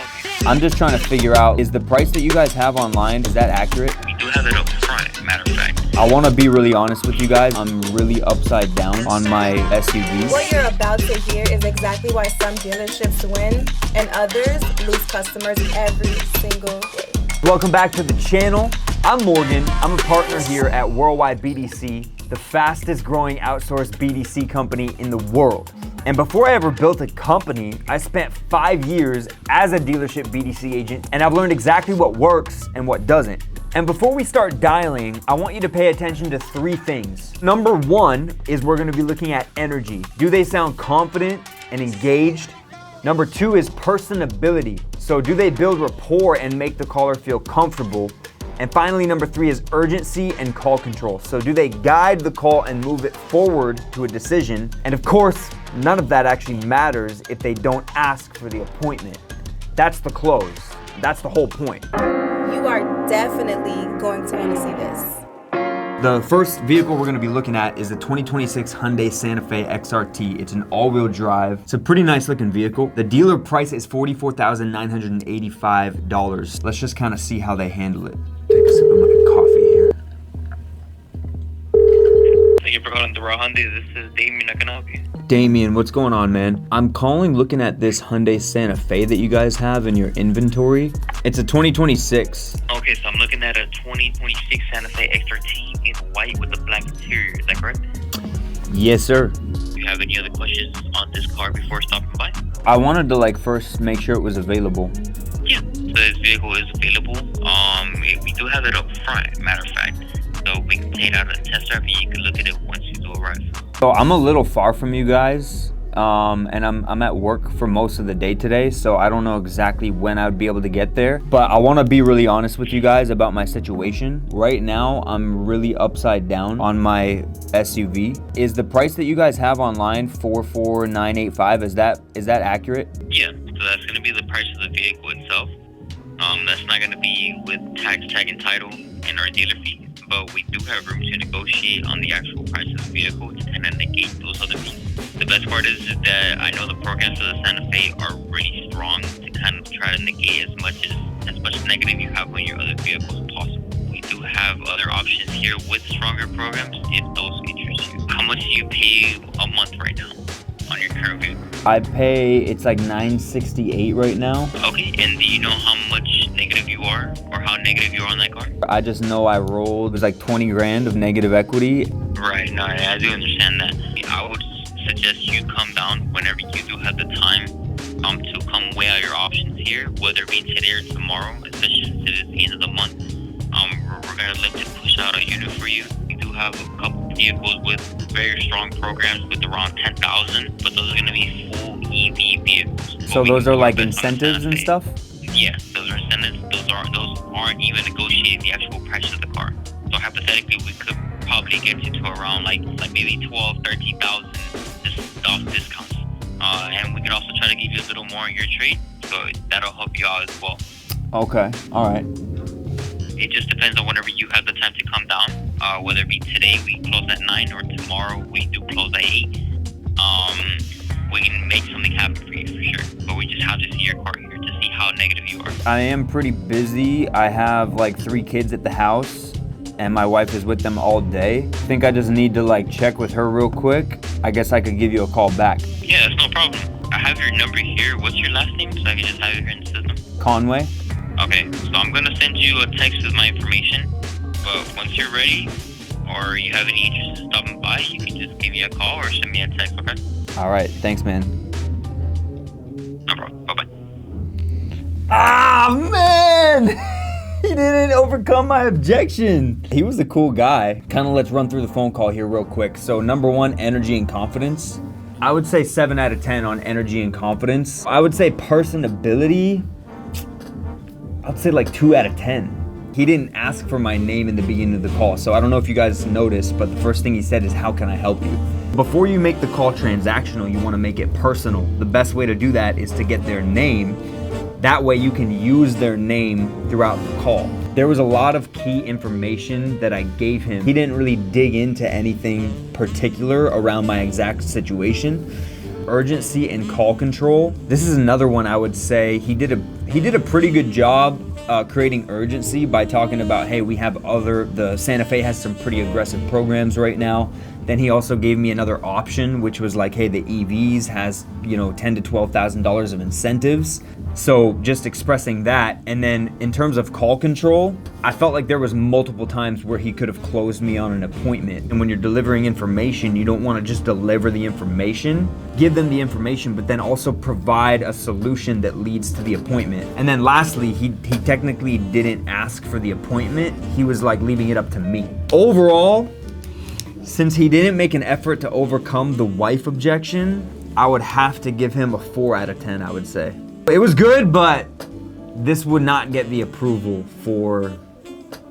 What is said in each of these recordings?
help you? I'm just trying to figure out, is the price that you guys have online, is that accurate? We do have it up front, matter of fact. I want to be really honest with you guys. I'm really upside down on my SUV. What you're about to hear is exactly why some dealerships win and others lose customers every single day. Welcome back to the channel. I'm Morgan. I'm a partner here at Worldwide BDC, the fastest growing outsourced BDC company in the world. And before I ever built a company, I spent 5 years as a dealership BDC agent, and I've learned exactly what works and what doesn't. And before we start dialing, I want you to pay attention to 3 things. Number 1 is we're gonna be looking at energy. Do they sound confident and engaged? Number 2 is personability. So do they build rapport and make the caller feel comfortable? And finally, number 3 is urgency and call control. So do they guide the call and move it forward to a decision? And of course, none of that actually matters if they don't ask for the appointment. That's the close. That's the whole point. You are definitely going to want to see this. The first vehicle we're gonna be looking at is the 2026 Hyundai Santa Fe XRT. It's an all-wheel drive. It's a pretty nice looking vehicle. The dealer price is $44,985. Let's just kind of see how they handle it. Take a sip of my coffee here. Thank you for calling the Raw Hyundai. This is Damien. I can help you. Damien, what's going on, man? I'm calling looking at this Hyundai Santa Fe that you guys have in your inventory. It's a 2026. Okay, so I'm looking at a 2026 Santa Fe XRT in white with a black interior. Is that correct? Yes, sir. Do you have any other questions on this car before stopping by? I wanted to first make sure it was available. Yeah, so this vehicle is available. We do have it up front, matter of fact. So we can take out a test drive and you can look at it once you do arrive. So I'm a little far from you guys, and I'm at work for most of the day today, so I don't know exactly when I would be able to get there. But I want to be really honest with you guys about my situation. Right now, I'm really upside down on my SUV. Is the price that you guys have online $44,985? Is that accurate? Yeah, so that's going to be the price of the vehicle itself. That's not going to be with tax, tag, and title and our dealer fee. But we do have room to negotiate on the actual price of the vehicle to kind of negate those other fees. The best part is that I know the programs for the Santa Fe are really strong to kind of try to negate as much negative you have on your other vehicles as possible. We do have other options here with stronger programs if those interest you. How much do you pay a month right now on your current vehicle? I pay, it's like $968 right now. Okay, and do you know how much negative you are or how negative you are on that car? I just know I rolled, it was like 20 grand of negative equity. Right, no, I do understand that. I would suggest you come down whenever you do have the time to come weigh out your options here, whether it be today or tomorrow, especially since it is the end of the month. We're going to look to push out a unit for you. We do have a couple vehicles with very strong programs with around 10,000, but those are going to be full EV vehicles. So those are like incentives and stuff? Yeah, those are incentives. Those aren't even negotiating the actual price of the car. So hypothetically, we could probably get you to around like maybe 12, 13,000 off discounts. And we can also try to give you a little more on your trade, so that'll help you out as well. Okay, all right. It just depends on whenever you have the time to come down. Whether it be today we close at 9 or tomorrow we do close at 8. We can make something happen for you for sure. But we just have to see your car here to see how negative you are. I am pretty busy. I have like 3 kids at the house and my wife is with them all day. I think I just need to check with her real quick. I guess I could give you a call back. Yeah, that's no problem. I have your number here. What's your last name so I can just have it here in the system? Conway. Okay, so I'm gonna send you a text with my information, but once you're ready or you have any interest in stopping by, you can just give me a call or send me a text, okay? All right, thanks, man. No problem, bye-bye. Ah, man! He didn't overcome my objection. He was a cool guy. Kind of let's run through the phone call here real quick. So number 1, energy and confidence. I would say 7 out of 10 on energy and confidence. I would say personability, I'd say 2 out of 10. He didn't ask for my name in the beginning of the call, so I don't know if you guys noticed, but the first thing he said is, how can I help you? Before you make the call transactional, you want to make it personal. The best way to do that is to get their name. That way you can use their name throughout the call. There was a lot of key information that I gave him. He didn't really dig into anything particular around my exact situation. urgency and call control. This is another one I would say he did a pretty good job creating urgency by talking about, hey, the Santa Fe has some pretty aggressive programs right now. Then he also gave me another option, which was like, hey, the EVs has, $10,000 to $12,000 of incentives. So just expressing that. And then in terms of call control, I felt like there was multiple times where he could have closed me on an appointment. And when you're delivering information, you don't want to just deliver the information, give them the information, but then also provide a solution that leads to the appointment. And then lastly, he technically didn't ask for the appointment. He was like leaving it up to me. Overall, since he didn't make an effort to overcome the wife objection, I would have to give him a 4 out of 10, I would say. It was good, but this would not get the approval for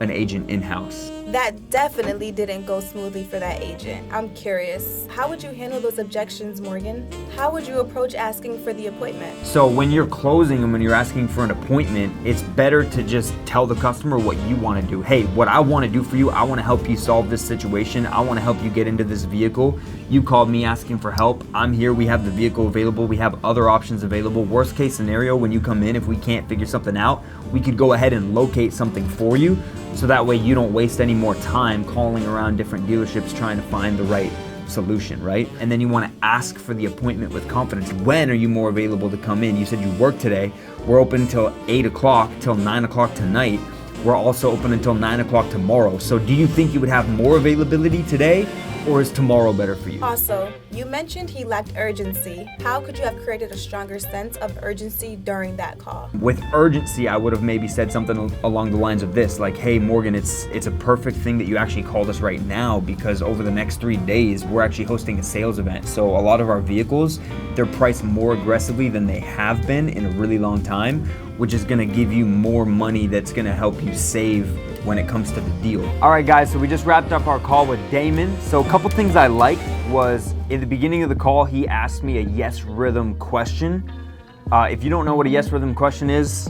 an agent in-house. That definitely didn't go smoothly for that agent. I'm curious, how would you handle those objections, Morgan? How would you approach asking for the appointment? So when you're closing and when you're asking for an appointment, it's better to just tell the customer what you want to do. Hey, what I want to do for you, I want to help you solve this situation. I want to help you get into this vehicle. You called me asking for help. I'm here. We have the vehicle available. We have other options available. Worst case scenario, when you come in, if we can't figure something out, we could go ahead and locate something for you. So that way you don't waste any more time calling around different dealerships trying to find the right solution, right? And then you want to ask for the appointment with confidence. When are you more available to come in? You said you work today. We're open until 8 o'clock, till 9 o'clock tonight. We're also open until 9 o'clock tomorrow. So do you think you would have more availability today, or is tomorrow better for you? Also, you mentioned he lacked urgency. How could you have created a stronger sense of urgency during that call? With urgency, I would have maybe said something along the lines of this, like, hey, Morgan, it's a perfect thing that you actually called us right now, because over the next 3 days, we're actually hosting a sales event. So a lot of our vehicles, they're priced more aggressively than they have been in a really long time, which is gonna give you more money that's gonna help you save when it comes to the deal. All right, guys, so we just wrapped up our call with Damon. So a couple things I liked was in the beginning of the call, he asked me a yes rhythm question. If you don't know what a yes rhythm question is,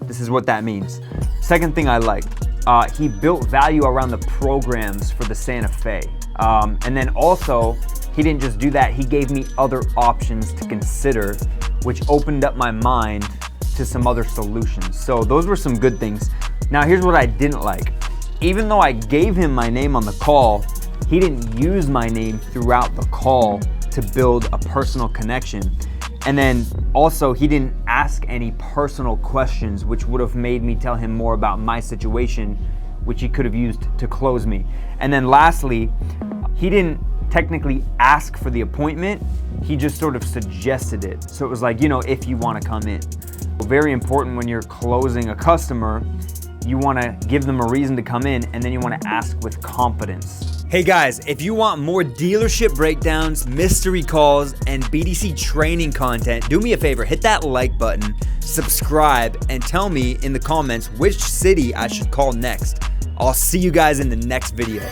this is what that means. Second thing I liked, he built value around the programs for the Santa Fe. And then also, he didn't just do that, he gave me other options to consider, which opened up my mind to some other solutions. So those were some good things. Now here's what I didn't like. Even though I gave him my name on the call, he didn't use my name throughout the call to build a personal connection. And then also he didn't ask any personal questions, which would have made me tell him more about my situation, which he could have used to close me. And then lastly, he didn't technically ask for the appointment, he just sort of suggested it. So it was like, if you want to come in. Very important when you're closing a customer, you want to give them a reason to come in, and then you want to ask with confidence. Hey guys, if you want more dealership breakdowns, mystery calls, and BDC training content, do me a favor, hit that like button, subscribe, and tell me in the comments which city I should call next. I'll see you guys in the next video.